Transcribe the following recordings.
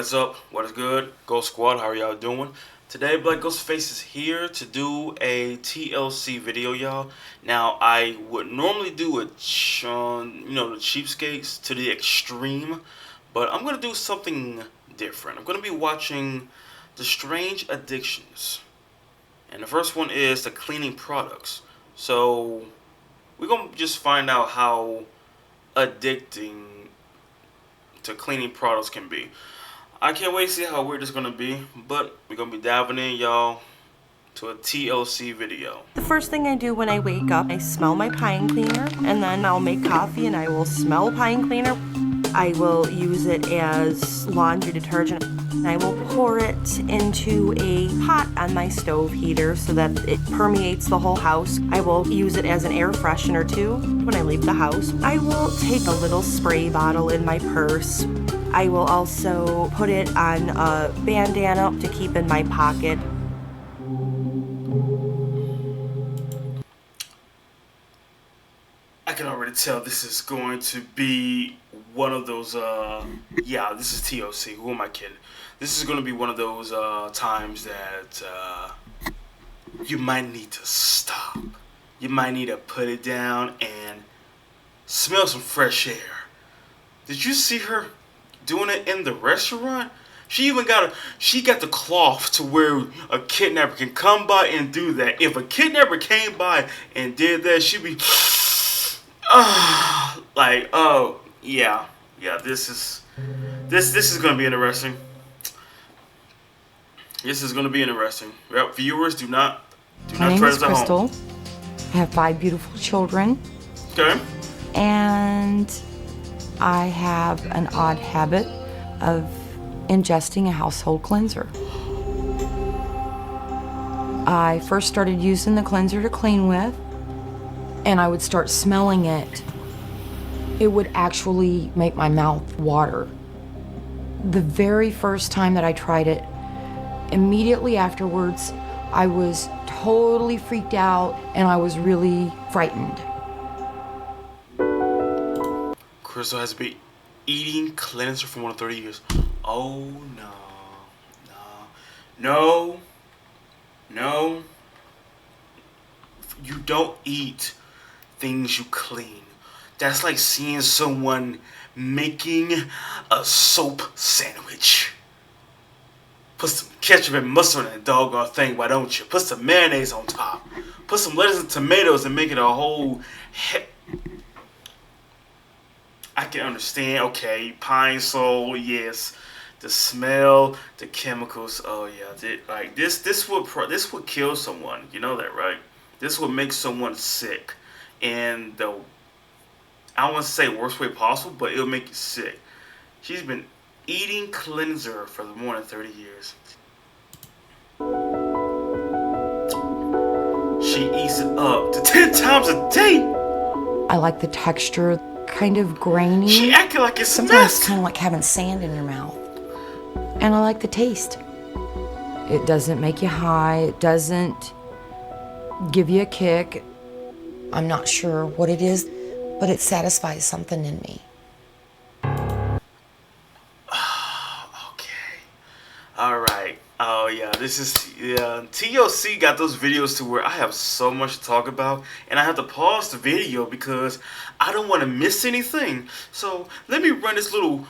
is up? What is good? Ghost Squad, how are y'all doing? Today, Black Ghost Face is here to do a TLC video, y'all. Now, I would normally do the cheapskates to the extreme, but I'm gonna do something different. I'm gonna be watching The Strange Addictions, and the first one is the cleaning products. So, we're gonna just find out how addicting to cleaning products can be. I can't wait to see how weird it's gonna be, but we're gonna be diving in, y'all, to a TLC video. The first thing I do when I wake up, I smell my pine cleaner, and then I'll make coffee and I will smell pine cleaner. I will use it as laundry detergent. I will pour it into a pot on my stove heater so that it permeates the whole house. I will use it as an air freshener too when I leave the house. I will take a little spray bottle in my purse. I will also put it on a bandana to keep in my pocket. I can already tell this is going to be one of those, yeah, this is TLC, who am I kidding? This is going to be one of those times that you might need to stop. You might need to put it down and smell some fresh air. Did you see her doing it in the restaurant? She got the cloth to where a kidnapper can come by and do that. If a kidnapper came by and did that, she'd be like, oh yeah, this is gonna be interesting. This is gonna be interesting. Well, viewers, do not My name try is this at home. Crystal. I have 5 beautiful children, Okay. and I have an odd habit of ingesting a household cleanser. I first started using the cleanser to clean with, and I would start smelling it. It would actually make my mouth water. The very first time that I tried it, immediately afterwards, I was totally freaked out and I was really frightened. Crystal has been eating cleanser for more than 30 years. Oh no. You don't eat things you clean. That's like seeing someone making a soap sandwich. Put some ketchup and mustard in that doggone thing, why don't you? Put some mayonnaise on top. Put some lettuce and tomatoes and make it a whole I can understand, okay, pine sol, yes. The smell, the chemicals, oh yeah. Like this would kill someone. You know that, right? This would make someone sick. And I don't want to say worst way possible, but it'll make you sick. She's been eating cleanser for more than 30 years. She eats it up to 10 times a day. I like the texture, kind of grainy. She acting like it's Sometimes messed. it's kind of like having sand in your mouth. And I like the taste. It doesn't make you high. It doesn't give you a kick. I'm not sure what it is, but it satisfies something in me. Okay. Alright. Oh yeah, TLC got those videos to where I have so much to talk about and I have to pause the video because I don't want to miss anything. So let me run this little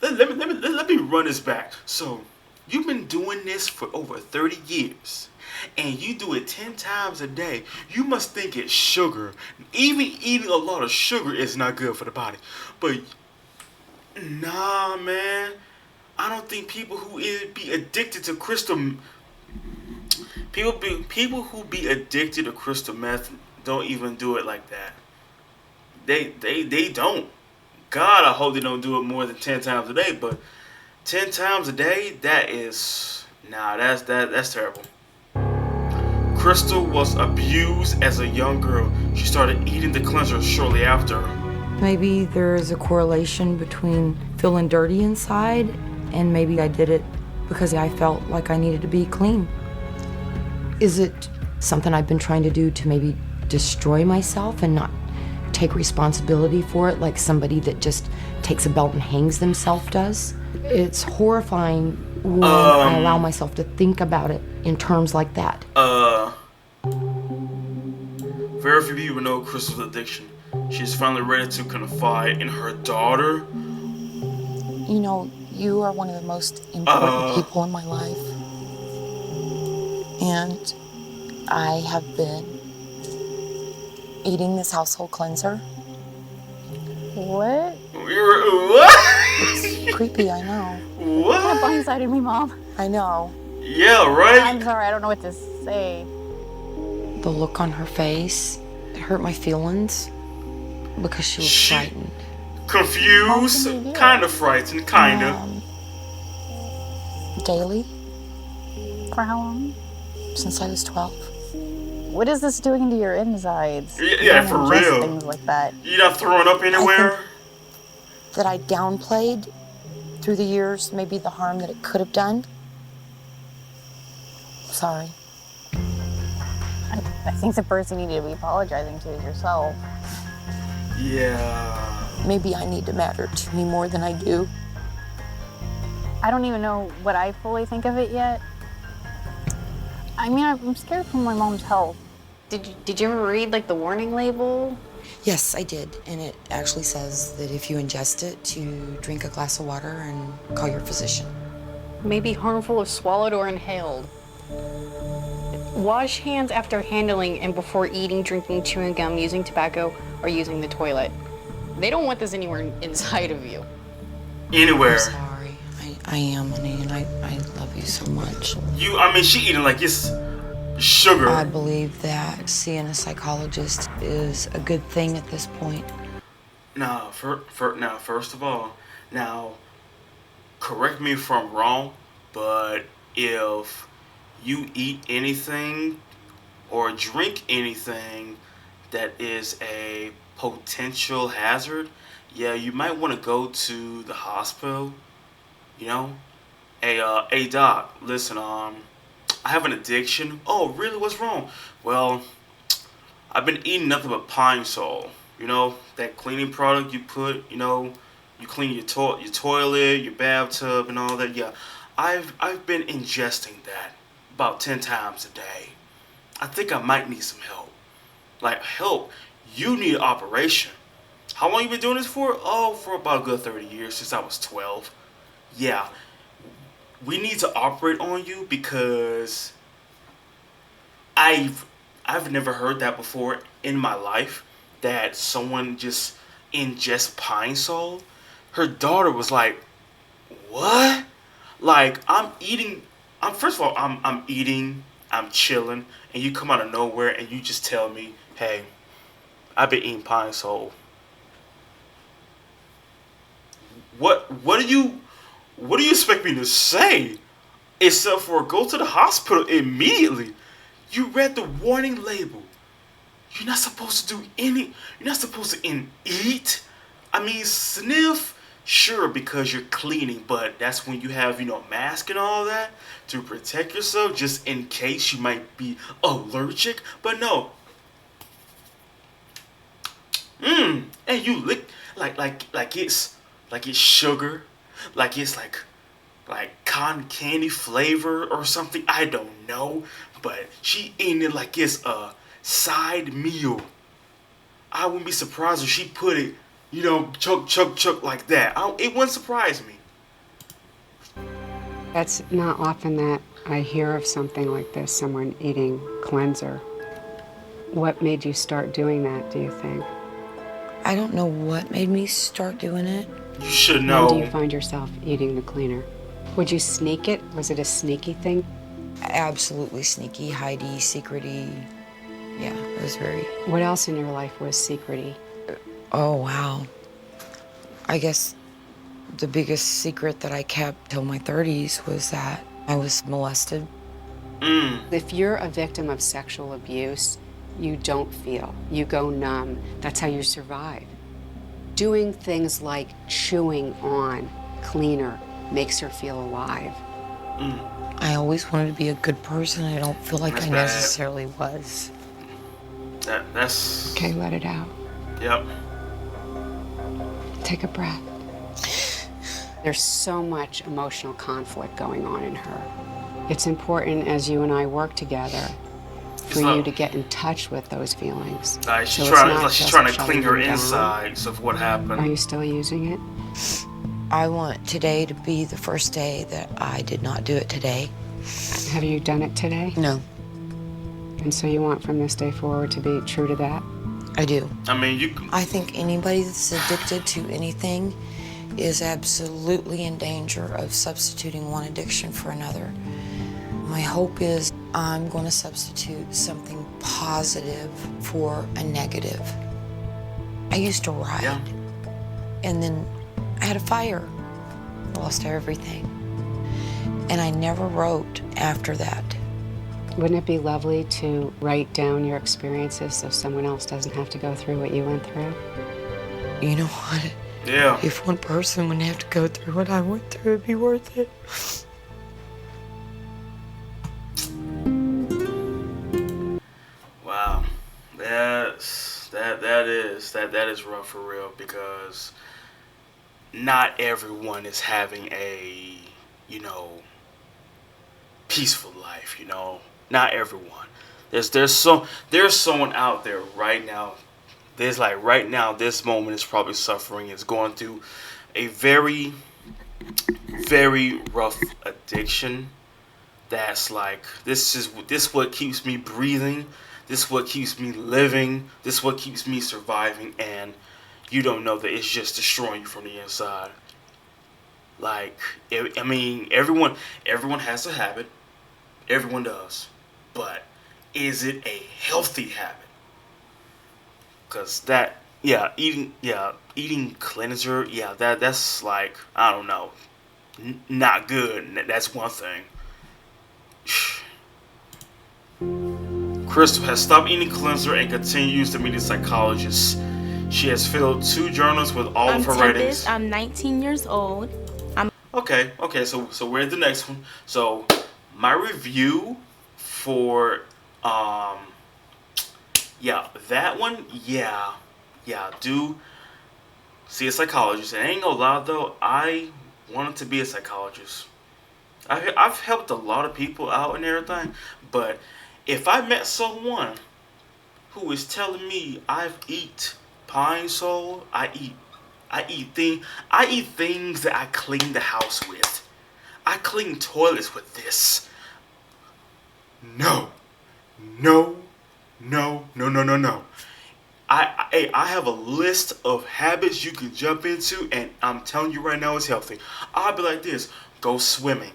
let me run this back. So you've been doing this for over 30 years and you do it 10 times a day. You must think it's sugar. Even eating a lot of sugar is not good for the body. But nah, man. I don't think people who be addicted to crystal people who be addicted to crystal meth don't even do it like that. They don't. God, I hope they don't do it more than 10 times a day, but 10 times a day, that's terrible. Crystal was abused as a young girl. She started eating the cleanser shortly after. Maybe there's a correlation between feeling dirty inside and maybe I did it because I felt like I needed to be clean. Is it something I've been trying to do to maybe destroy myself and not take responsibility for it like somebody that just takes a belt and hangs themselves does. It's horrifying when I allow myself to think about it in terms like that. Very few people know Crystal's addiction. She's finally ready to confide in her daughter. You know, you are one of the most important people in my life. And I have been eating this household cleanser. What? What? It's creepy, I know. What? That blindsided me, Mom. I know. Yeah, right? I'm sorry, I don't know what to say. The look on her face, it hurt my feelings because she was frightened. Confused, kind of frightened, kind of. Daily, For how long? since I was 12. What is this doing to your insides? Yeah, You for don't ingest real. Things like that. You not throwing up anywhere? That I downplayed through the years, maybe the harm that it could have done. Sorry. I think the person you need to be apologizing to is yourself. Yeah. Maybe I need to matter to me more than I do. I don't even know what I fully think of it yet. I mean, I'm scared for my mom's health. Did you ever read like the warning label? Yes, I did. And it actually says that if you ingest it, to drink a glass of water and call your physician. May be harmful if swallowed or inhaled. Wash hands after handling and before eating, drinking, chewing gum, using tobacco, or using the toilet. They don't want this anywhere inside of you. Anywhere. I'm sorry. I am, honey, and I love you so much. She eating like it's sugar. I believe that seeing a psychologist is a good thing at this point. Now, first of all, correct me if I'm wrong, but if you eat anything or drink anything that is a potential hazard, yeah, you might want to go to the hospital. You know, hey doc, listen, I have an addiction. Oh, really? What's wrong? Well, I've been eating nothing but Pine Sol. You know, that cleaning product you put, you clean your toilet, your bathtub, and all that. Yeah, I've been ingesting that about 10 times a day. I think I might need some help. Like, help. You need an operation. How long you been doing this for? Oh, for about a good 30 years, since I was 12. Yeah, we need to operate on you because I've never heard that before in my life, that someone just ingests Pine Sol. Her daughter was like, what? Like, I'm eating, first of all, I'm eating, I'm chilling, and you come out of nowhere and you just tell me, hey, I've been eating Pine Sol. What do you expect me to say? Except for go to the hospital immediately. You read the warning label. You're not supposed to you're not supposed to eat. I mean, sniff, sure, because you're cleaning, but that's when you have, mask and all that to protect yourself, just in case you might be allergic. But no. And you lick like it's sugar, like it's like cotton candy flavor or something. I don't know, but she eating it like it's a side meal. I wouldn't be surprised if she put it, chug like that. It wouldn't surprise me. That's not often that I hear of something like this, someone eating cleanser. What made you start doing that, do you think? I don't know what made me start doing it. You should know. When do you find yourself eating the cleaner? Would you sneak it? Was it a sneaky thing? Absolutely sneaky, hidey, secrety. Yeah, it was very... What else in your life was secrety? Oh, wow. I guess the biggest secret that I kept till my 30s was that I was molested. If you're a victim of sexual abuse, you don't feel. You go numb. That's how you survive. Doing things like chewing on cleaner makes her feel alive. I always wanted to be a good person. I don't feel like That's I bad. necessarily was. That's... Okay, let it out. Yep. Take a breath. There's so much emotional conflict going on in her. It's important as you and I work together for you to get in touch with those feelings. She's So trying, it's not she's just trying to shutting clean her them down. insides of what happened. Are you still using it? I want today to be the first day that I did not do it today. Have you done it today? No, And so you want from this day forward to be true to that? I do. I mean, I think anybody that's addicted to anything is absolutely in danger of substituting one addiction for another. My hope is I'm going to substitute something positive for a negative. I used to ride, Yeah. and then I had a fire, lost everything, and I never wrote after that. Wouldn't it be lovely to write down your experiences so someone else doesn't have to go through what you went through? You know what? Yeah. If one person wouldn't have to go through what I went through, it'd be worth it. Wow. That is rough for real, because not everyone is having a, peaceful life, Not everyone. There's someone out there right now. There's like right now, this moment is probably suffering, is going through a very, very rough addiction. That's like, this what keeps me breathing. This what keeps me living. This what keeps me surviving. And you don't know that it's just destroying you from the inside. Like, I mean, everyone has a habit. Everyone does. But is it a healthy habit? Because eating cleanser, that's like, I don't know, not good. That's one thing. Crystal has stopped eating cleanser and continues to meet a psychologist. She has filled 2 journals with all of her writings. I'm 19 years old. Okay, so where's the next one? So my review for that one, do see a psychologist. And I ain't gonna lie though, I wanted to be a psychologist. I've helped a lot of people out and everything, but if I met someone who is telling me I eat pine sol, I eat things that I clean the house with. I clean toilets with this. No. I have a list of habits you can jump into, and I'm telling you right now, it's healthy. I'll be like this: go swimming.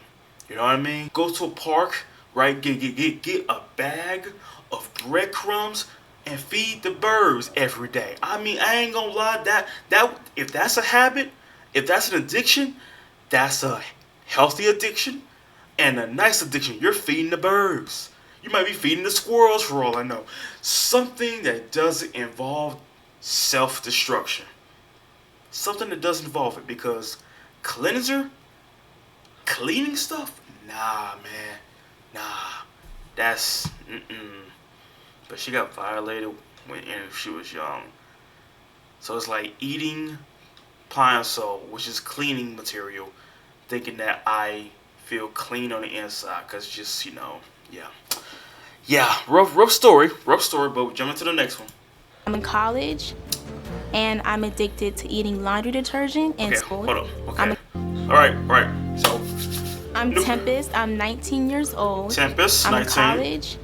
You know what I mean? Go to a park, right? Get a bag of breadcrumbs and feed the birds every day. I mean, I ain't gonna lie, that if that's a habit, if that's an addiction, that's a healthy addiction and a nice addiction. You're feeding the birds. You might be feeding the squirrels for all I know. Something that doesn't involve self-destruction. Something that doesn't involve it, because cleaning stuff? Nah, man. Nah. That's, But she got violated when she was young. So it's like eating pine sol, which is cleaning material, thinking that I feel clean on the inside, because just, rough story, but jumping to the next one. I'm in college, and I'm addicted to eating laundry detergent and Okay, school. hold on. Okay. Alright. So, I'm Tempest. I'm 19 years old. Tempest, I'm 19. in college,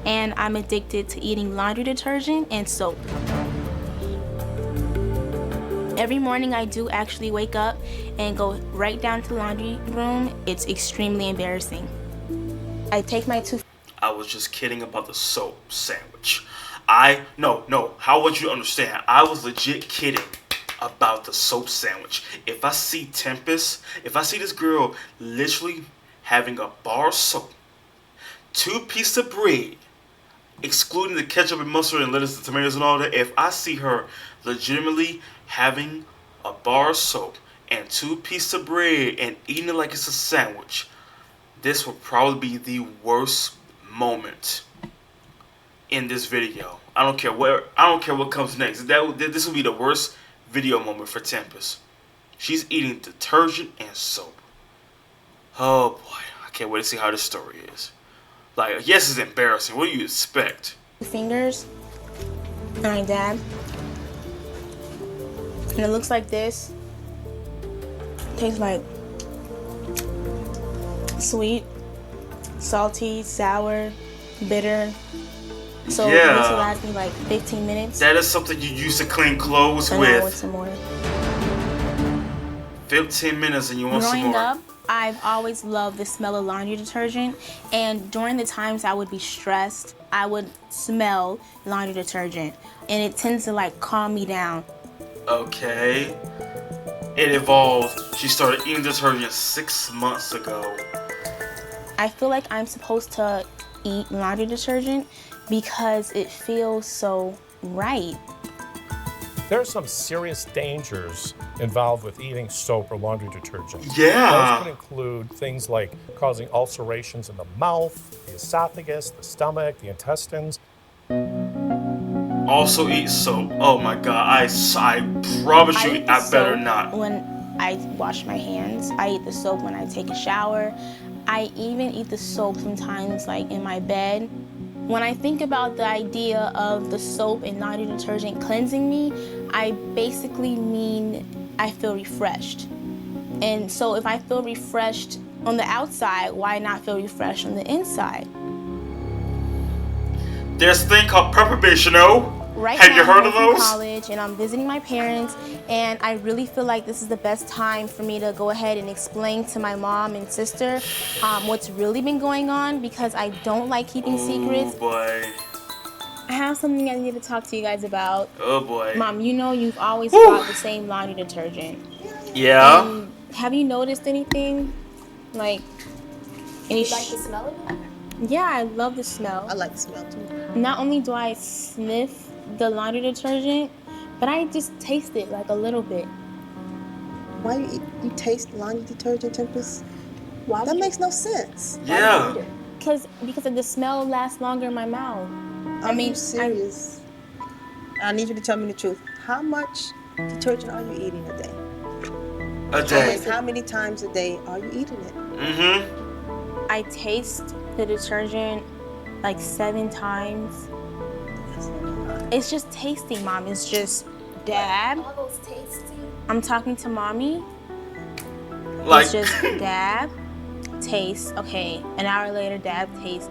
and I'm addicted to eating laundry detergent and soap. Every morning I do actually wake up and go right down to the laundry room. It's extremely embarrassing. I take my I was just kidding about the soap sandwich. No, how would you understand? I was legit kidding about the soap sandwich. If I see Tempest, if I see this girl literally having a bar of soap, 2 pieces of bread, excluding the ketchup and mustard and lettuce and tomatoes and all that, if I see her legitimately having a bar of soap and 2 pieces of bread and eating it like it's a sandwich, this would probably be the worst moment in this video. I don't care what comes next. This will be the worst video moment for Tempest. She's eating detergent and soap. Oh boy, I can't wait to see how this story is. Like, yes, it's embarrassing. What do you expect? Fingers, and I dab, and it looks like this. Tastes like sweet, salty, sour, bitter. So Yeah. this will last me like 15 minutes. That is something you used to clean clothes And I want with. some more. 15 minutes and you want some Growing more. up, I've always loved the smell of laundry detergent, and during the times I would be stressed, I would smell laundry detergent, and it tends to like calm me down. Okay. It evolved. She started eating detergent 6 months ago. I feel like I'm supposed to eat laundry detergent because it feels so right. There are some serious dangers involved with eating soap or laundry detergent. Yeah. Those could include things like causing ulcerations in the mouth, the esophagus, the stomach, the intestines. Also eat soap. Oh my god. I promise you, eat the I better soap not. When I wash my hands, I eat the soap when I take a shower. I even eat the soap sometimes like in my bed. When I think about the idea of the soap and laundry detergent cleansing me, I basically mean I feel refreshed. And so if I feel refreshed on the outside, why not feel refreshed on the inside? There's a thing called preparation, oh? Right Have now, you heard I'm of going through those? college and I'm visiting my parents, and I really feel like this is the best time for me to go ahead and explain to my mom and sister what's really been going on, because I don't like keeping secrets. Oh boy. I have something I need to talk to you guys about. Oh boy. Mom, you know you've always Whew. bought the same laundry detergent. Yeah? And have you noticed anything? Like, any Like the smell of it? Yeah, I love the smell. I like the smell too. Not only do I sniff the laundry detergent, but I just taste it like a little bit. Why you taste laundry detergent, Tempest? Why that makes no sense. Yeah. Because the smell lasts longer in my mouth. Are you serious? I need you to tell me the truth. How much detergent are you eating a day? A day. How many times a day are you eating it? Mm-hmm. I taste the detergent like 7 times. It's just tasting, Mom. It's just dab. All those tasting. I'm talking to Mommy. Like, It's just dab, taste. Okay, an hour later, dab, taste.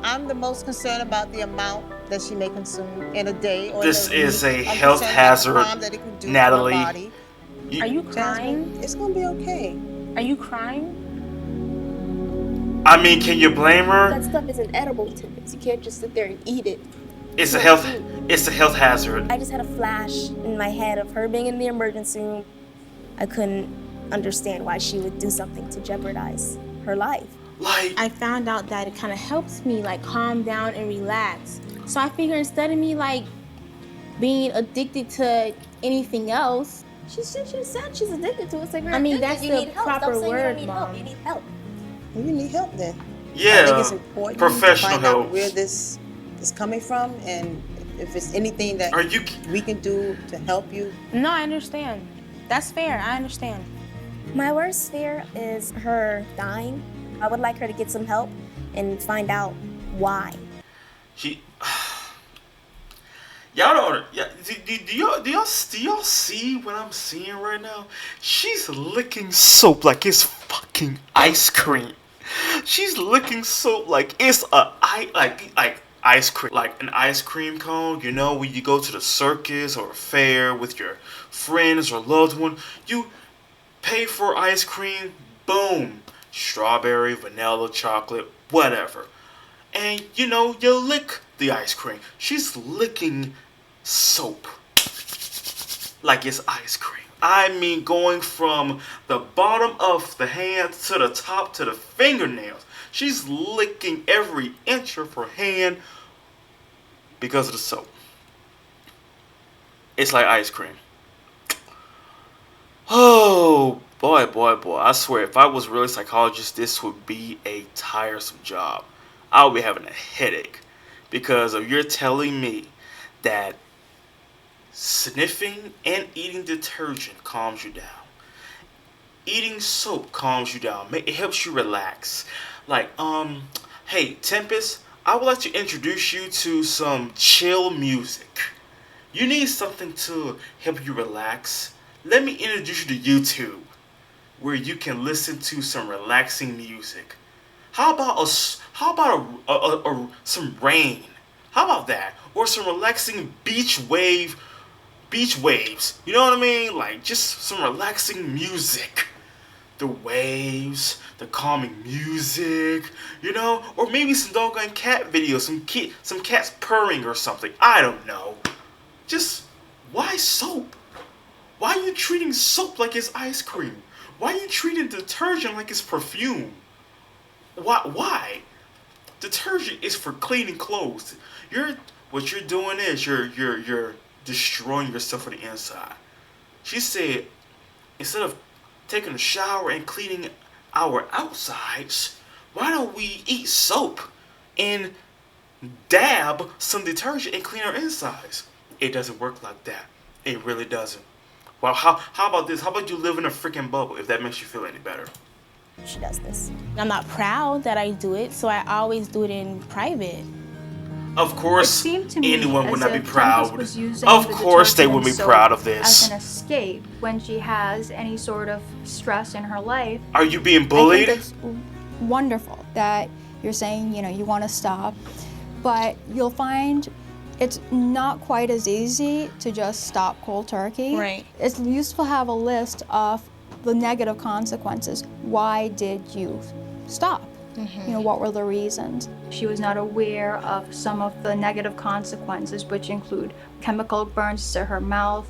I'm the most concerned about the amount that she may consume in a day or This in a is week. a I'm health concerned about the hazard, harm that it can do to Natalie. her body. Are you Jasmine, crying? it's gonna be okay. Are you crying? I mean, can you blame her? That stuff isn't edible, Tippets. You can't just sit there and eat it. It's a health hazard. I just had a flash in my head of her being in the emergency room. I couldn't understand why she would do something to jeopardize her life. Like, I found out that it kind of helps me like calm down and relax. So I figure instead of me like being addicted to anything else, She said she's addicted to it. It's like, I mean, that's you the need help. proper Stop saying word, you don't need Mom. help. You need help. You need help then. I yeah, think it's important professional to find help. out where this is coming from and if it's anything that Are you? we can do to help you. no, I understand. That's fair. I understand. My worst fear is her dying. I would like her to get some help and find out why. She. Y'all don't. Yeah, do y'all see what I'm seeing right now? She's licking soap like it's fucking ice cream. She's licking soap like it's like ice cream, like an ice cream cone. You know, when you go to the circus or a fair with your friends or loved one, you pay for ice cream. Boom, strawberry, vanilla, chocolate, whatever. And you know, you lick the ice cream. She's licking soap like it's ice cream. I mean, going from the bottom of the hand to the top to the fingernails. She's licking every inch of her hand because of the soap. It's like ice cream. Oh, boy, boy, boy. I swear, if I was really a psychologist, this would be a tiresome job. I would be having a headache. because of you're telling me that sniffing and eating detergent calms you down. Eating soap calms you down. It helps you relax. Like, hey, Tempest, I would like to introduce you to some chill music. You need something to help you relax? Let me introduce you to YouTube, where you can listen to some relaxing music. How about some rain? How about that? Or some relaxing beach waves. You know what I mean? Like just some relaxing music. The waves, the calming music, you know, or maybe some doggone cat videos, some cats purring or something. I don't know. Just why soap? Why are you treating soap like it's ice cream? Why are you treating detergent like it's perfume? Why? Detergent is for cleaning clothes. What you're doing is you're destroying yourself from the inside. She said instead of taking a shower and cleaning our outsides, why don't we eat soap and dab some detergent and clean our insides? It doesn't work like that. It really doesn't. Well, how about this? How about you live in a freaking bubble if that makes you feel any better? She does this. I'm not proud that I do it, so I always do it in private. Of course, anyone would not be proud. Of Of course, they would be proud of as this. an escape when she has any sort of stress in her life. Are you being I bullied? think it's wonderful that you're saying, you want to stop, but you'll find it's not quite as easy to just stop cold turkey. Right. It's useful to have a list of the negative consequences. Why did you stop? What were the reasons? She was not aware of some of the negative consequences, which include chemical burns to her mouth,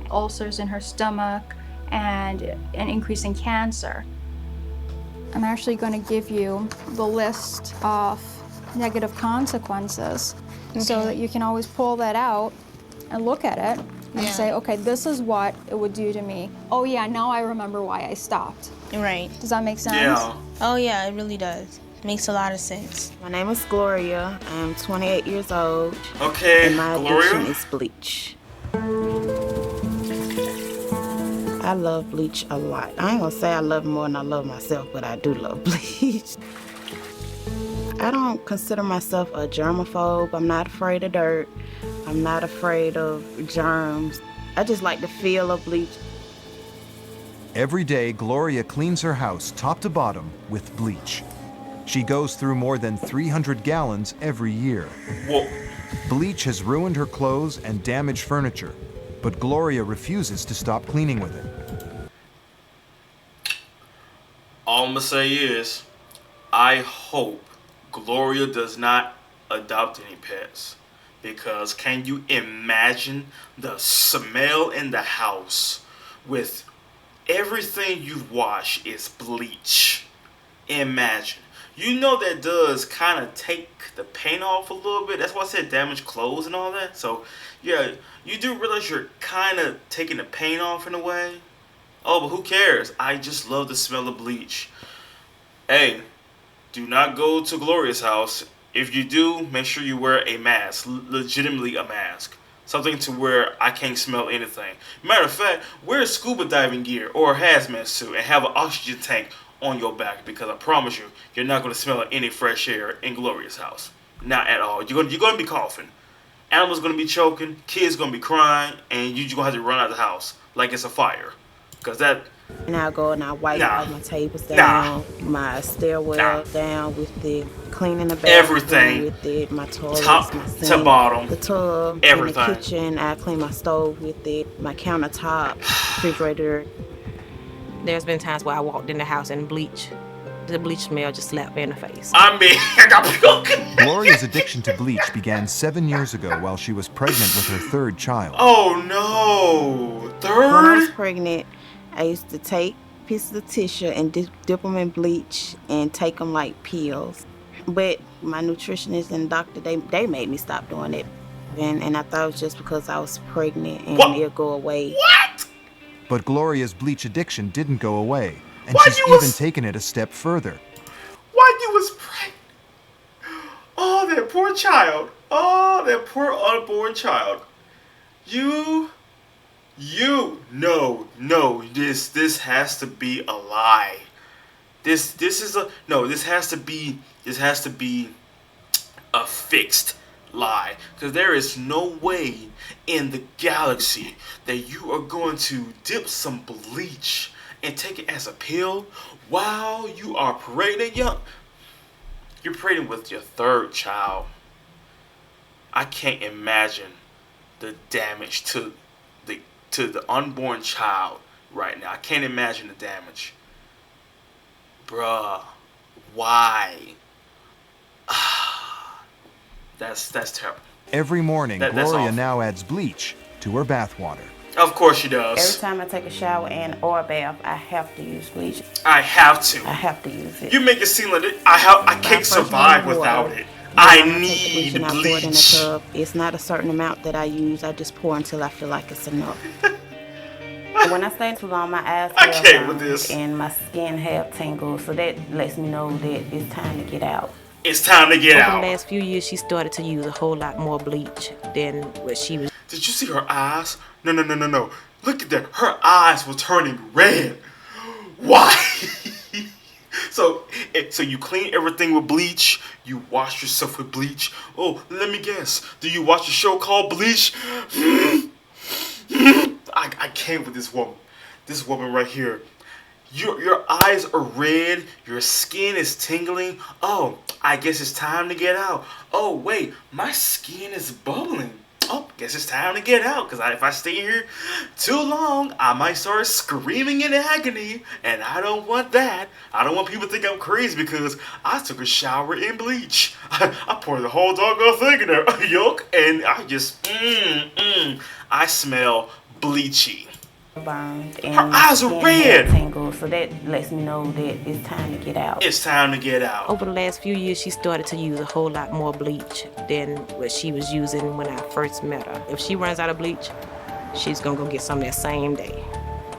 ulcers in her stomach, and an increase in cancer. I'm actually going to give you the list of negative consequences so that you can always pull that out and look at it and say, okay, this is what it would do to me. Oh yeah, now I remember why I stopped. Right. Does that make sense? Yeah. Oh yeah, it really does. Makes a lot of sense. My name is Gloria. I'm 28 years old. Okay, and my Gloria. addiction is bleach. I love bleach a lot. I ain't gonna say I love it more than I love myself, but I do love bleach. I don't consider myself a germaphobe. I'm not afraid of dirt. I'm not afraid of germs. I just like the feel of bleach. Every day, Gloria cleans her house top to bottom with bleach. She goes through more than 300 gallons every year. Whoa. Bleach has ruined her clothes and damaged furniture, but Gloria refuses to stop cleaning with it. All I'm gonna say is, I hope Gloria does not adopt any pets. Because can you imagine the smell in the house with everything you've washed is bleach? Imagine. You know that does kind of take the paint off a little bit. That's why I said damaged clothes and all that. So, yeah, you do realize you're kind of taking the paint off in a way. Oh, but who cares? I just love the smell of bleach. Hey, do not go to Gloria's house. If you do, make sure you wear a mask. Legitimately a mask. Something to where I can't smell anything. Matter of fact, wear scuba diving gear or a hazmat suit and have an oxygen tank on your back, because I promise you, you're not going to smell any fresh air in Gloria's house. Not at all. You're going to be coughing. Animals going to be choking. Kids going to be crying. And you're going to have to run out of the house like it's a fire. Because that... And I go and I wipe all my tables down, my stairwell down with the cleaning the bathroom everything with it, my toilets, top my sink, to bottom, the tub, everything. in the kitchen. I clean my stove with it, my countertop, refrigerator. There's been times where I walked in the house and the bleach smell just slapped me in the face. I mean, I got puke. Gloria's addiction to bleach began 7 years ago while she was pregnant with her third child. Oh no, third? When I was pregnant, I used to take pieces of tissue and dip them in bleach and take them like pills. But my nutritionist and doctor, they made me stop doing it. And I thought it was just because I was pregnant and it'll go away. What? But Gloria's bleach addiction didn't go away, and Why she's you even was- taken it a step further. Why you was pregnant? Oh, that poor child. Oh, that poor unborn child. No, this has to be a lie. This is a, no, this has to be a fixed lie. Because there is no way in the galaxy that you are going to dip some bleach and take it as a pill while you are pregnant. You're pregnant with your third child. I can't imagine the damage to the unborn child right now. I can't imagine the damage. Bruh, why? That's terrible. Every morning, Gloria now adds bleach to her bathwater. Of course she does. Every time I take a shower or a bath, I have to use bleach. I have to. I have to use it. You make it seem like I can't survive without it. I need bleach. bleach. I pour it in a tub. It's not a certain amount that I use. I just pour until I feel like it's enough. When I stay too long, my eyes have with this. And my skin have tingles, so that lets me know that it's time to get out. It's time to get out. Over the last few years, she started to use a whole lot more bleach than what she was. Did you see her eyes? No. Look at that. Her eyes were turning red. Why? So you clean everything with bleach. You wash yourself with bleach. Oh, let me guess. Do you watch a show called Bleach? I can't with this woman. This woman right here. Your eyes are red. Your skin is tingling. Oh, I guess it's time to get out. Oh, wait. My skin is bubbling. Oh, guess it's time to get out. Because if I stay here too long, I might start screaming in agony. And I don't want that. I don't want people to think I'm crazy because I took a shower in bleach. I poured the whole doggone thing in there. Yuck. And I just, I smell bleachy. Burned and her eyes are red. Tingles, so that lets me know that it's time to get out. It's time to get out. Over the last few years, she started to use a whole lot more bleach than what she was using when I first met her. If she runs out of bleach, she's gonna go get some that same day.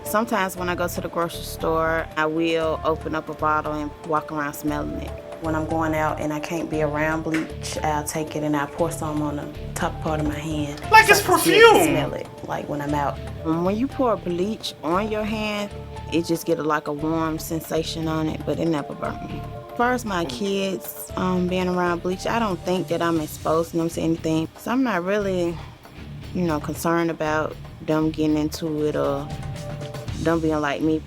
Sometimes when I go to the grocery store, I will open up a bottle and walk around smelling it. When I'm going out and I can't be around bleach, I'll take it and I'll pour some on the top part of my hand. Like it's perfume. Smell it, like when I'm out. When you pour bleach on your hand, it just get like a warm sensation on it, but it never burns me. As far as my kids being around bleach, I don't think that I'm exposing them to anything. So I'm not really, concerned about them getting into it or them being like me.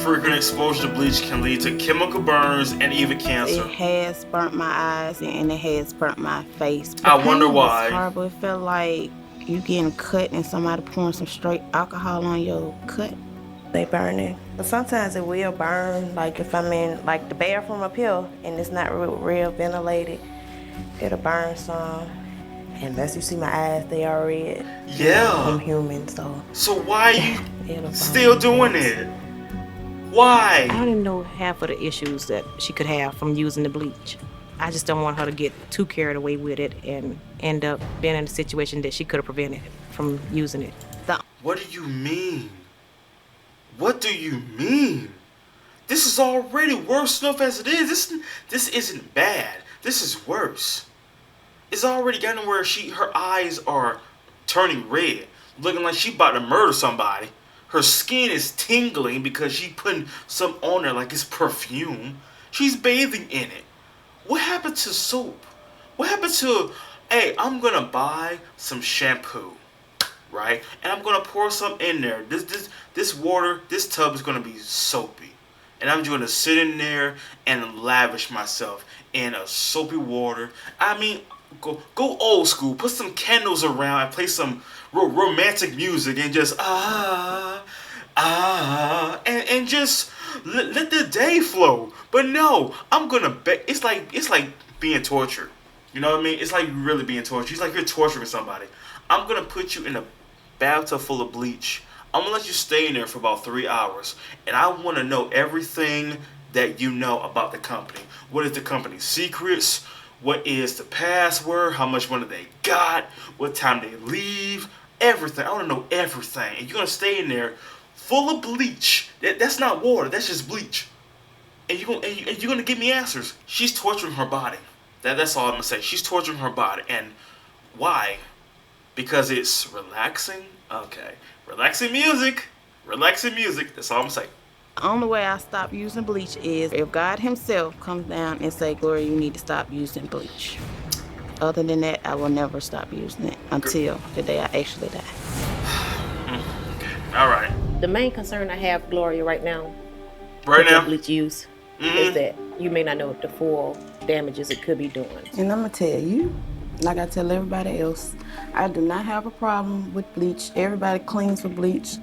Frequent exposure to bleach can lead to chemical burns and even cancer. It has burnt my eyes and it has burnt my face. I wonder why. It's horrible. It felt like you getting cut and somebody pouring some straight alcohol on your cut. They burning. But sometimes it will burn. Like if I'm in like the bathroom up here and it's not real ventilated, it'll burn some. Unless you see my eyes, they are red. Yeah. I'm human, so. So why are you still doing it? Why? I don't even know half of the issues that she could have from using the bleach. I just don't want her to get too carried away with it and end up being in a situation that she could have prevented from using it. What do you mean? What do you mean? This is already worse enough as it is. This isn't bad. This is worse. It's already gotten where her eyes are turning red, looking like she about to murder somebody. Her skin is tingling because she putting some on her like it's perfume. She's bathing in it. What happened to soap? What happened to, hey, I'm gonna buy some shampoo, right? And I'm gonna pour some in there. This water, this tub is gonna be soapy. And I'm just gonna sit in there and lavish myself in a soapy water. I mean, go old school. Put some candles around and play some romantic music and just and just let the day flow. But no, I'm gonna bet it's like being tortured. You know what I mean? It's like really being tortured. It's like you're torturing somebody. I'm gonna put you in a bathtub full of bleach. I'm gonna let you stay in there for about 3 hours, and I want to know everything that you know about the company. What is the company's secrets? What is the password? How much money they got? What time they leave? Everything. I want to know everything. And you're going to stay in there full of bleach. That's not water. That's just bleach. And you're going to give me answers. She's torturing her body. That's all I'm gonna say. She's torturing her body, and why? Because it's relaxing. Okay, relaxing music. Relaxing music. That's all I'm saying. The only way I stop using bleach is if God himself comes down and say, Gloria, you need to stop using bleach. Other than that, I will never stop using it until the day I actually die. All right. The main concern I have, Gloria, right now, Right with your now? bleach use, is that you may not know the full damages it could be doing. And I'm gonna tell you, like I tell everybody else, I do not have a problem with bleach. Everybody cleans with bleach.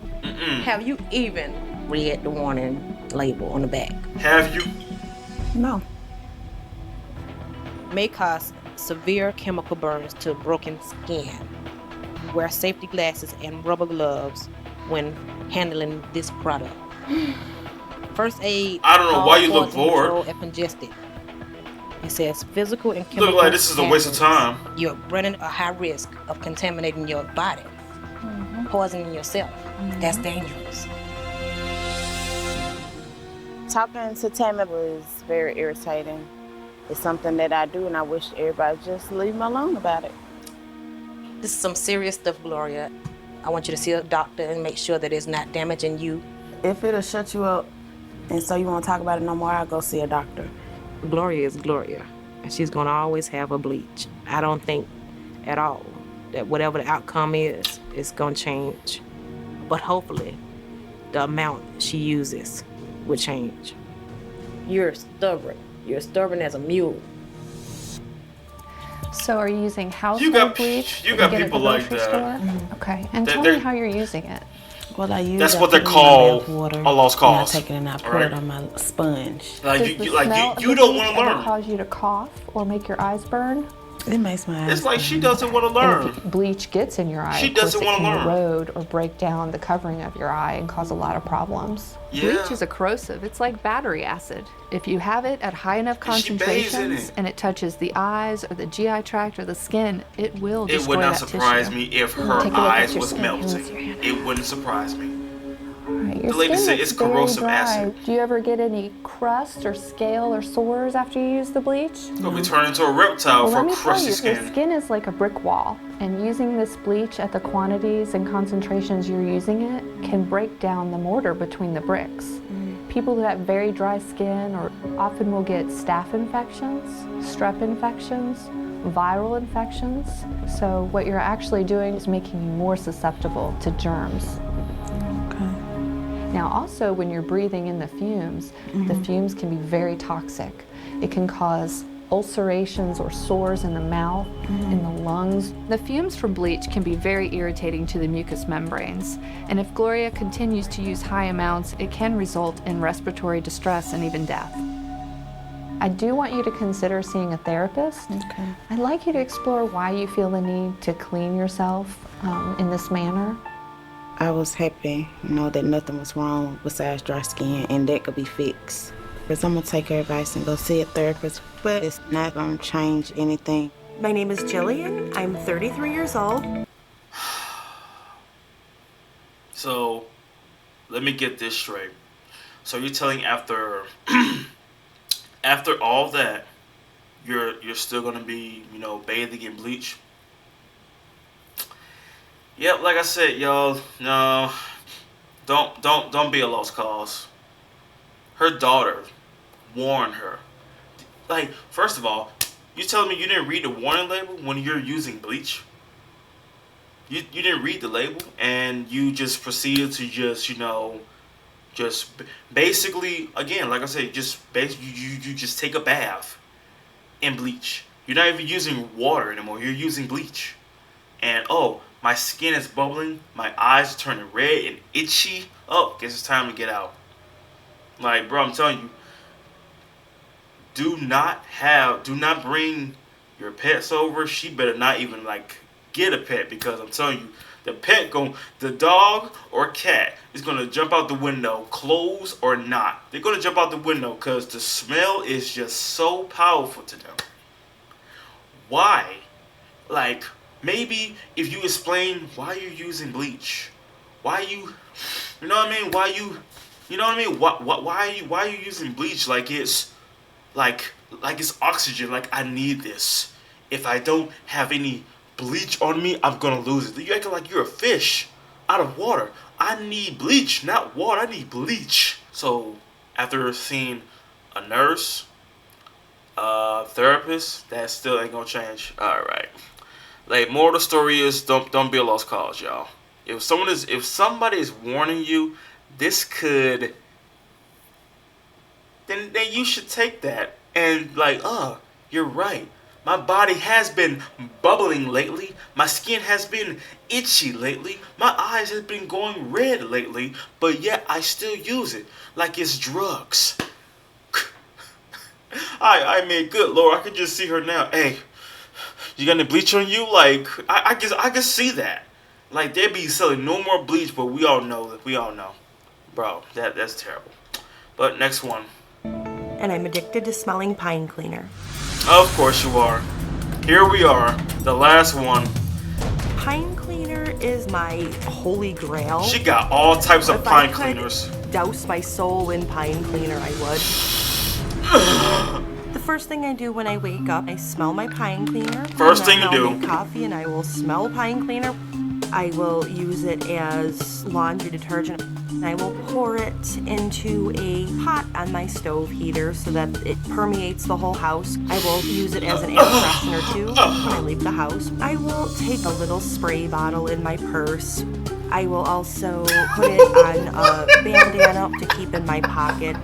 Have you even read the warning label on the back? Have you? No. May cause severe chemical burns to broken skin. Wear safety glasses and rubber gloves when handling this product. First aid. I don't know why you look poison bored. control if congested. It says physical and chemical. Look like this is a waste of time. You're running a high risk of contaminating your body, poisoning yourself. That's dangerous. Talking to Tammy was very irritating. It's something that I do, and I wish everybody just leave me alone about it. This is some serious stuff, Gloria. I want you to see a doctor and make sure that it's not damaging you. If it'll shut you up, and so you won't talk about it no more, I'll go see a doctor. Gloria is Gloria, and she's gonna always have a bleach. I don't think at all that whatever the outcome is, it's gonna change. But hopefully, the amount she uses will change. You're stubborn. You're stubborn as a mule. So are you using household You got bleach? you that got get at people the like grocery that. store? Okay, and They're- tell they're- me how you're using it. What I use, That's I what they put it in call my bath water, a lost cause. And I take it and I pour Right. it on my sponge. Like Does you, the you like smell of you the don't bleach want to ever learn. cause you to cough or make your eyes burn? It makes my eyes It's like she doesn't want to And learn. if bleach gets in your eye, She of course doesn't it wanna can learn. erode or break down the covering of your eye and cause a lot of problems. Yeah. Bleach is a corrosive. It's like battery acid. If you have it at high enough And she bathes in concentrations it. and it touches the eyes or the GI tract or the skin, it will It destroy would not that surprise tissue. me if Take her a look at eyes your was skin. melting. Use your hand. It wouldn't surprise me. Right, your The lady skin said looks it's very corrosive dry. acid. Do you ever get any crust or scale or sores after you use the bleach? It's gonna be turned into a reptile Well, for let me tell crusty you, skin. your skin is like a brick wall, and using this bleach at the quantities and concentrations you're using it can break down the mortar between the bricks. People who have very dry skin or often will get staph infections, strep infections, viral infections. So what you're actually doing is making you more susceptible to germs. Now also when you're breathing in the fumes can be very toxic. It can cause ulcerations or sores in the mouth, in the lungs. The fumes from bleach can be very irritating to the mucous membranes, and if Gloria continues to use high amounts, it can result in respiratory distress and even death. I do want you to consider seeing a therapist. Okay. I'd like you to explore why you feel the need to clean yourself in this manner. I was happy, that nothing was wrong besides dry skin, and that could be fixed. Because I'm gonna take her advice and go see a therapist, but it's not gonna change anything. My name is Jillian. I'm 33 years old. So, let me get this straight. So you're telling after after all that, you're still gonna be bathing in bleach? Yep, like I said, y'all, no, don't be a lost cause. Her daughter warned her. Like, first of all, you telling me you didn't read the warning label when you're using bleach? You didn't read the label, and you just proceeded to just basically, again, like I said, you just take a bath in bleach. You're not even using water anymore. You're using bleach. And my skin is bubbling, my eyes are turning red and itchy. Guess it's time to get out. Like, bro, I'm telling you, do not bring your pets over. She better not even get a pet, because I'm telling you, the dog or cat is gonna jump out the window, clothes or not. They're gonna jump out the window because the smell is just so powerful to them. Why? Maybe if you explain why you're using bleach, why you know what I mean? Why are you using bleach like it's like like it's oxygen. Like I need this. If I don't have any bleach on me, I'm gonna lose it. You acting like you're a fish out of water. I need bleach, not water. I need bleach. So after seeing a nurse, therapist, that still ain't gonna change. All right. Like, more of the story is don't be a lost cause, y'all. If somebody is warning you, this could, then you should take that and like, you're right. My body has been bubbling lately. My skin has been itchy lately. My eyes have been going red lately, but yet I still use it like it's drugs. I mean, good Lord, I could just see her now. Hey, you got any bleach on you? Like, I can see that. Like, they be selling no more bleach, but we all know. Bro, that's terrible. But next one. And I'm addicted to smelling pine cleaner. Of course you are. Here we are, the last one. Pine cleaner is my holy grail. She got all types of pine cleaners. Douse my soul in pine cleaner, I would. The first thing I do when I wake up, I smell my pine cleaner. First thing you do. I'll make coffee and I will smell pine cleaner. I will use it as laundry detergent. I will pour it into a pot on my stove heater so that it permeates the whole house. I will use it as an air freshener too when I leave the house. I will take a little spray bottle in my purse. I will also put it on a bandana to keep in my pocket.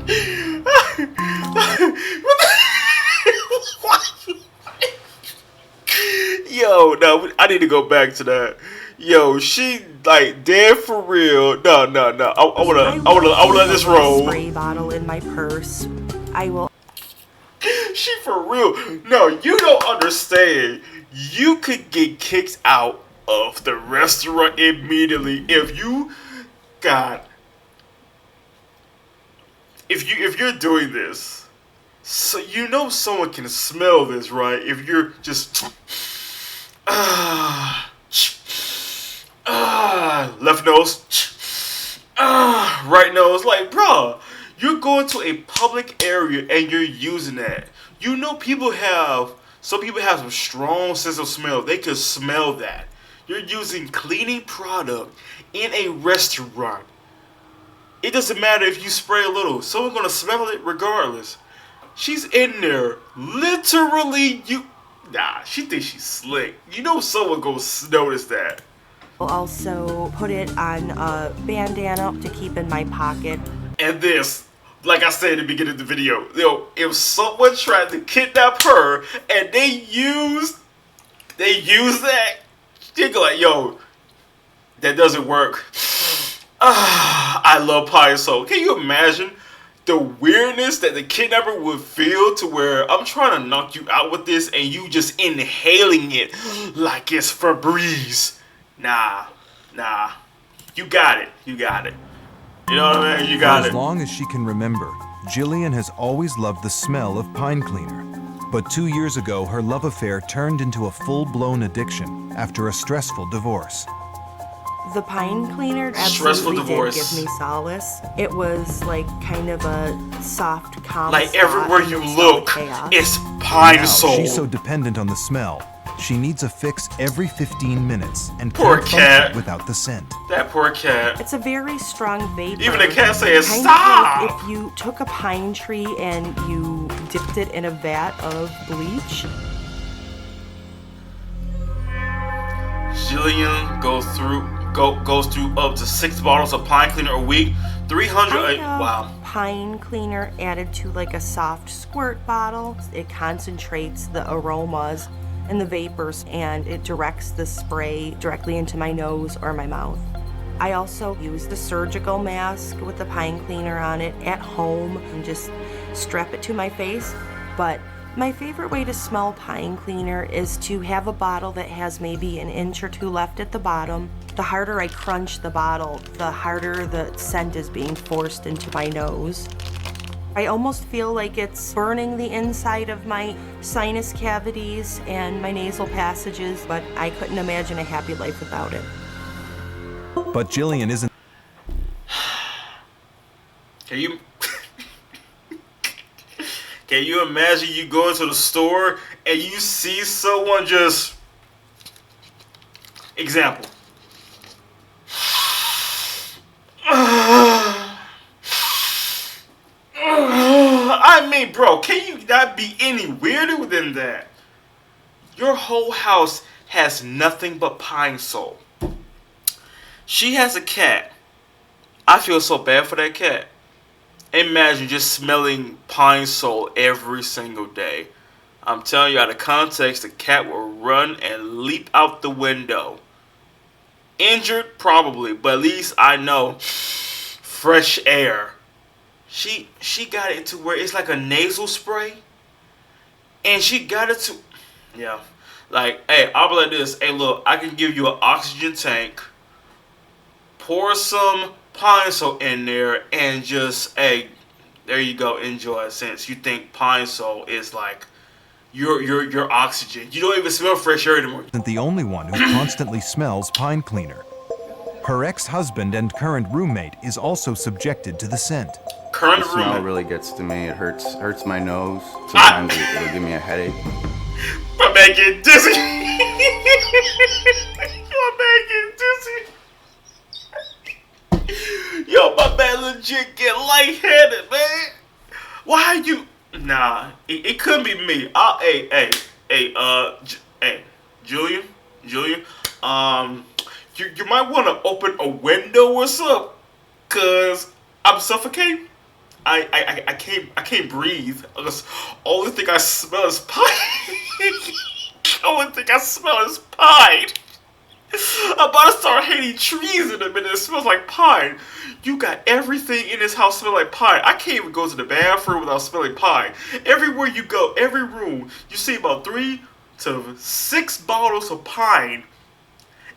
Yo, no, I need to go back to that. Yo, she like dead for real. No. I wanna let this roll. Spray bottle in my purse. I will. She for real. No, you don't understand. You could get kicked out of the restaurant immediately if you're doing this. So you know someone can smell this, right? If you're just left nose, right nose, like, bruh, you're going to a public area and you're using that. You know some people have some strong sense of smell. They can smell that. You're using cleaning product in a restaurant. It doesn't matter if you spray a little. Someone's gonna smell it regardless. She's in there, literally. She thinks she's slick. You know someone gonna notice that. I'll also put it on a bandana to keep in my pocket. And this, like I said at the beginning of the video, if someone tried to kidnap her and they use that, they go like, yo, that doesn't work. I love pie so. Can you imagine the weirdness that the kidnapper would feel to where I'm trying to knock you out with this and you just inhaling it like it's Febreze? Nah. You got it. You know what I mean? You got it. As long as she can remember, Jillian has always loved the smell of pine cleaner. But 2 years ago, her love affair turned into a full-blown addiction after a stressful divorce. The pine cleaner absolutely did give me solace. It was like kind of a soft, calm like spot everywhere in you the look, chaos. it's pine soul. She's so dependent on the smell. She needs a fix every 15 minutes and poor can't cat function without the scent. That poor cat. It's a very strong vapor. Even the cat says kind stop. of like if you took a pine tree and you dipped it in a vat of bleach. Jillian goes through up to 6 bottles of pine cleaner a week. 300. Wow. Pine cleaner added to like a soft squirt bottle. It concentrates the aromas and the vapors, and it directs the spray directly into my nose or my mouth. I also use the surgical mask with the pine cleaner on it at home and just strap it to my face. But my favorite way to smell pine cleaner is to have a bottle that has maybe an inch or two left at the bottom. The harder I crunch the bottle, the harder the scent is being forced into my nose. I almost feel like it's burning the inside of my sinus cavities and my nasal passages, but I couldn't imagine a happy life without it. But Jillian isn't. Can you you imagine you go into the store and you see someone just, example. I mean, bro, can you not be any weirder than that? Your whole house has nothing but Pine Sol. She has a cat. I feel so bad for that cat. Imagine just smelling Pine Sol every single day. I'm telling you, out of context, the cat will run and leap out the window. Injured? Probably, but at least I know fresh air. She got it to where it's like a nasal spray. And she got it to, yeah. Like, hey, I'll be like this. Hey, look, I can give you an oxygen tank. Pour some Pine Sol in there and just, hey, there you go, enjoy. Since you think Pine Sol is like your oxygen. You don't even smell fresh air anymore. Isn't the only one who constantly smells pine cleaner. Her ex-husband and current roommate is also subjected to the scent. Current the smell roommate really gets to me. It hurts my nose. Sometimes it'll give me a headache. My man getting dizzy. My man getting dizzy. Yo, my man legit get lightheaded, man. Why you? Nah, it couldn't be me. Hey, Julian, you might want to open a window or something, cause I'm suffocating. I can't breathe. Only thing I smell is pine. Only thing I smell is pine. I'm about to start hating trees in a minute. It smells like pine. You got everything in this house smell like pine. I can't even go to the bathroom without smelling pine. Everywhere you go, every room, you see about 3 to 6 bottles of pine.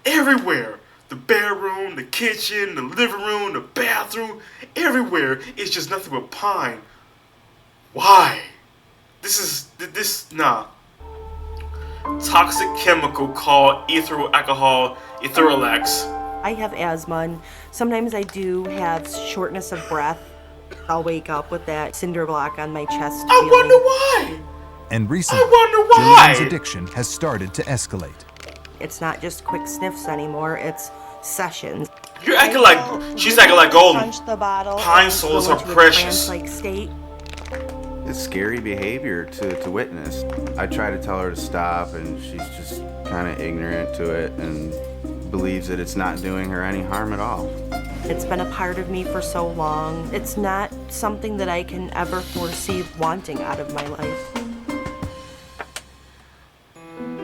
Everywhere. The bedroom, the kitchen, the living room, the bathroom. Everywhere. It's just nothing but pine. Why? Nah. Toxic chemical called ethyl alcohol ethylax. I have asthma, and sometimes I do have shortness of breath. I'll wake up with that cinder block on my chest. I wonder why. And recently, Jillian's addiction has started to escalate. It's not just quick sniffs anymore, it's sessions. You're acting like, she's acting like golden. Punch the bottle. Pine Sols are precious. Like state. It's scary behavior to witness. I try to tell her to stop, and she's just kind of ignorant to it and believes that it's not doing her any harm at all. It's been a part of me for so long. It's not something that I can ever foresee wanting out of my life.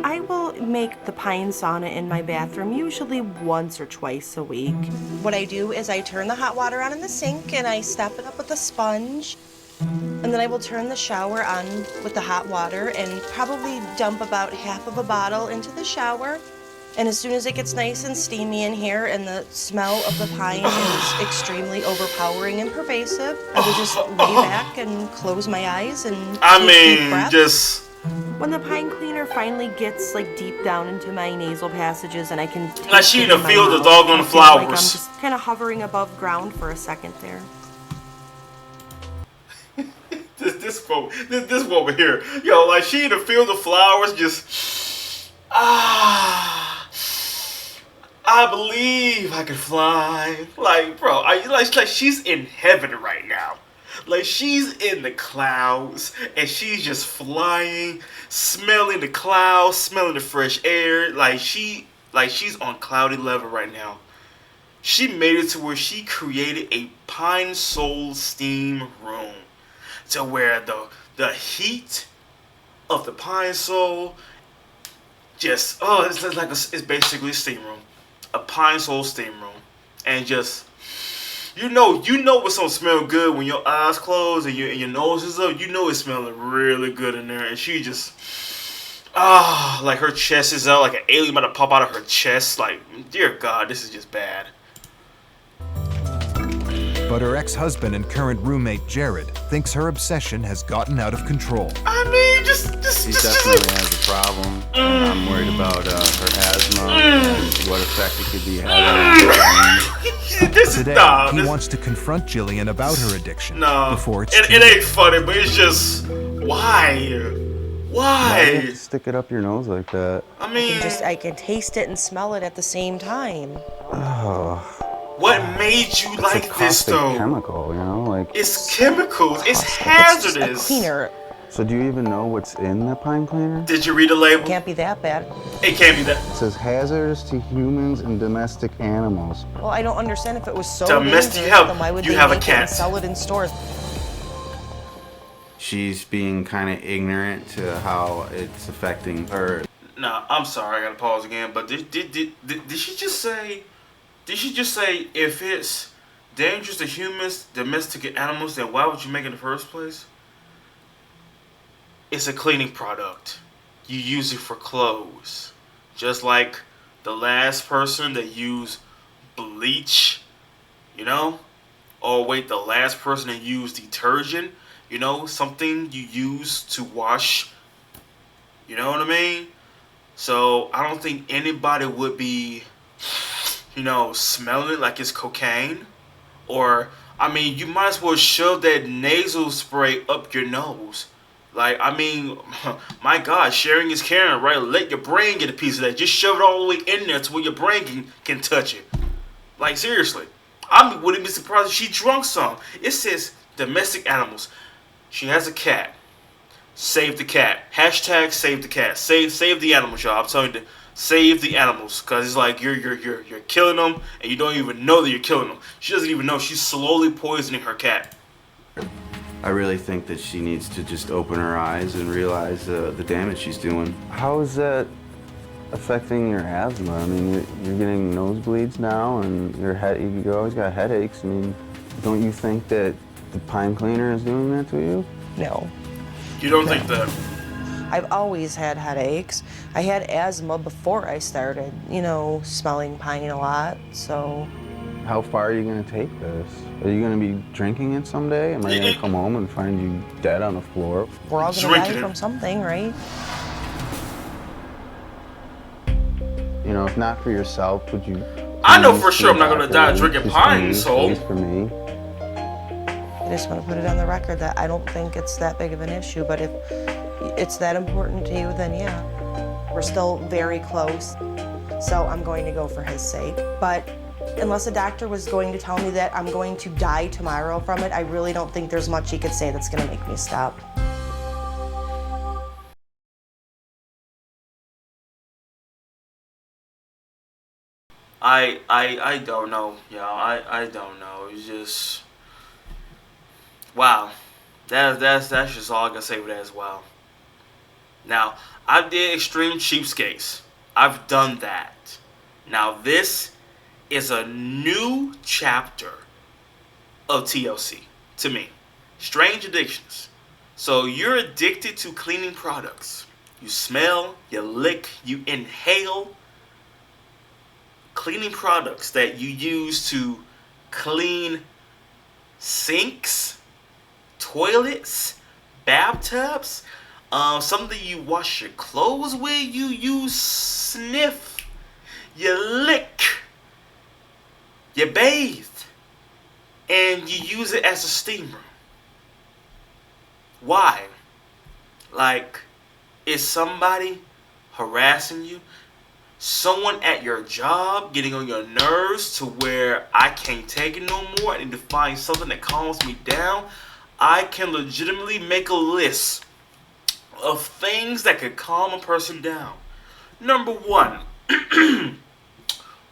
I will make the pine sauna in my bathroom usually once or twice a week. What I do is I turn the hot water on in the sink and I step it up with a sponge. And then I will turn the shower on with the hot water and probably dump about half of a bottle into the shower. And as soon as it gets nice and steamy in here and the smell of the pine is extremely overpowering and pervasive, I will just lay back and close my eyes and take deep breaths. When the pine cleaner finally gets like deep down into my nasal passages and I can like she in the field of doggone flowers. Like I'm just kind of hovering above ground for a second there. This woman here, yo, like she in the field of flowers, just I believe I can fly. Like, bro, like she's in heaven right now. Like she's in the clouds and she's just flying, smelling the clouds, smelling the fresh air. Like she's on cloudy level right now. She made it to where she created a Pine Sol steam room. To where the heat of the Pine Sol just it's basically a steam room, a Pine Sol steam room, and just you know when something smells good when your eyes closed and your nose is up. You know it's smelling really good in there, and she just like her chest is out like an alien about to pop out of her chest. Like, dear God, this is just bad. But her ex-husband and current roommate, Jared, thinks her obsession has gotten out of control. I mean, She definitely has a problem. I'm worried about her asthma and what effect it could be having on her. Today, he wants to confront Jillian about her addiction before it's too it ain't funny, but it's just Why? Why do you have Why? to stick it up your nose like that? I mean, I can taste it and smell it at the same time. Oh, what made you it's a like this caustic though? chemical, you know? Like, It's chemicals. It's It's just a hazardous. cleaner. so do you even know what's in the pine cleaner? Did you read the label? It can't be that bad. It can't be that. It says hazardous to humans and domestic animals. Well, I don't understand if it was so Domestic dangerous, help. then why would You they have a make it cat. and sell it in stores? She's being kind of ignorant to how it's affecting her. Nah, I'm sorry. I gotta pause again. But did she just say? Did she just say if it's dangerous to humans, domestic animals, then why would you make it in the first place? It's a cleaning product. You use it for clothes. Just like the last person that used bleach, you know? Or wait, the last person that used detergent, you know? Something you use to wash, you know what I mean? So I don't think anybody would be, you know, smelling it like it's cocaine. Or, I mean, you might as well shove that nasal spray up your nose. Like, I mean, my God, sharing is caring, right? Let your brain get a piece of that. Just shove it all the way in there to where your brain can touch it. Like, seriously. I wouldn't be surprised if she drunk some. It says domestic animals. She has a cat. Save the cat. Hashtag save the cat. Save the animals, y'all. I'm telling you, save the animals. Because it's like you're killing them and you don't even know that you're killing them. She doesn't even know. She's slowly poisoning her cat. I really think that she needs to just open her eyes and realize the damage she's doing. How is that affecting your asthma? I mean, you're getting nosebleeds now, and you always got headaches. I mean, don't you think that the pine cleaner is doing that to you? No. You don't think that? I've always had headaches. I had asthma before I started, you know, smelling pine a lot, so. How far are you going to take this? Are you going to be drinking it someday? Am I going to come home and find you dead on the floor? We're all going to die from something, right? You know, if not for yourself, would you... I know for sure I'm not going to die drinking pine, so... At least for me. I just want to put it on the record that I don't think it's that big of an issue, but if it's that important to you, then yeah. We're still very close, so I'm going to go for his sake. But unless a doctor was going to tell me that I'm going to die tomorrow from it, I really don't think there's much he could say that's going to make me stop. I don't know, y'all. I don't know. It's just wow. That's just all I can say with that as well. Now, I did extreme cheapskates. I've done that. Now this is a new chapter of TLC to me. Strange addictions. So you're addicted to cleaning products. You smell, you lick, you inhale cleaning products that you use to clean sinks, toilets, bathtubs, something you wash your clothes with, you sniff, you lick, you bathe, and you use it as a steam room. Why? Like, is somebody harassing you? Someone at your job getting on your nerves to where I can't take it no more? I need to find something that calms me down. I can legitimately make a list of things that could calm a person down. Number one,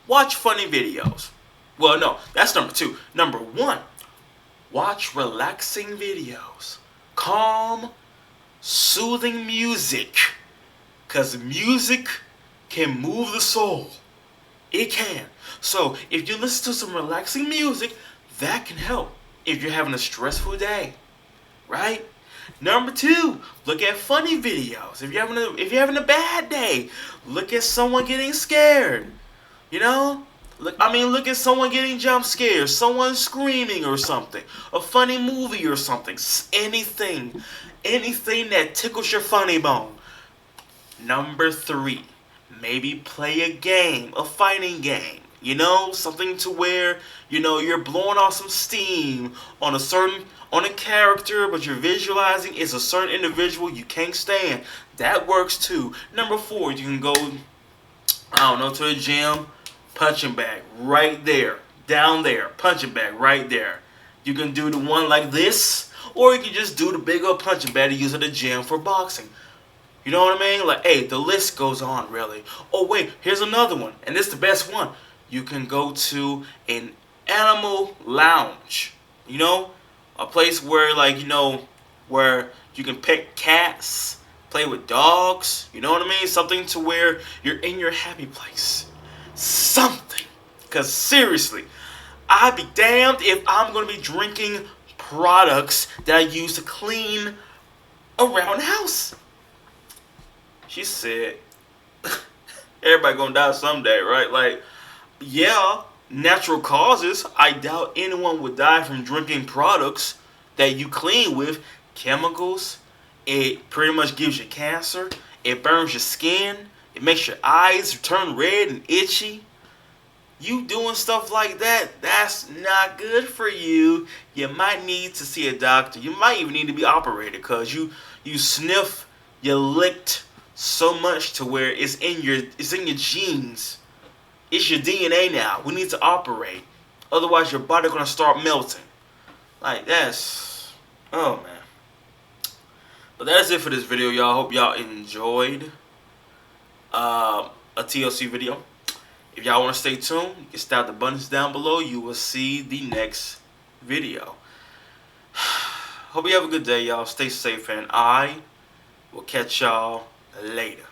watch funny videos. Well, no, that's number two. Number one, watch relaxing videos. Calm, soothing music. Because music can move the soul. It can. So if you listen to some relaxing music, that can help if you're having a stressful day, right? Number two, look at funny videos. If you're having a bad day, look at someone getting scared. You know? Look at someone getting jump scared, someone screaming or something, a funny movie or something, anything that tickles your funny bone. Number three, maybe play a game, a fighting game. You know, something to where, you know, you're blowing off some steam on a character, but you're visualizing it's a certain individual you can't stand. That works too. Number 4, you can go, I don't know, to the gym, punching bag right there, down there, punching bag right there. You can do the one like this, or you can just do the big old punching bag to use at the gym for boxing. You know what I mean? Like, hey, the list goes on, really. Oh, wait, here's another one, and this is the best one. You can go to an animal lounge, you know? A place where, like, you know, where you can pet cats, play with dogs, you know what I mean? Something to where you're in your happy place. Something. Because seriously, I'd be damned if I'm going to be drinking products that I use to clean around the house. She said, everybody gonna die someday, right? Like, yeah, natural causes. I doubt anyone would die from drinking products that you clean with chemicals. It pretty much gives you cancer. It burns your skin. It makes your eyes turn red and itchy. You doing stuff like that, that's not good for you. You might need to see a doctor. You might even need to be operated because you sniff, you licked so much to where it's in your genes. It's your DNA now. We need to operate. Otherwise your body gonna start melting. Like, that's, oh man. But that's it for this video, y'all. Hope y'all enjoyed a TLC video. If y'all want to stay tuned, you can stab the buttons down below. You will see the next video. Hope you have a good day, y'all. Stay safe, and I will catch y'all later.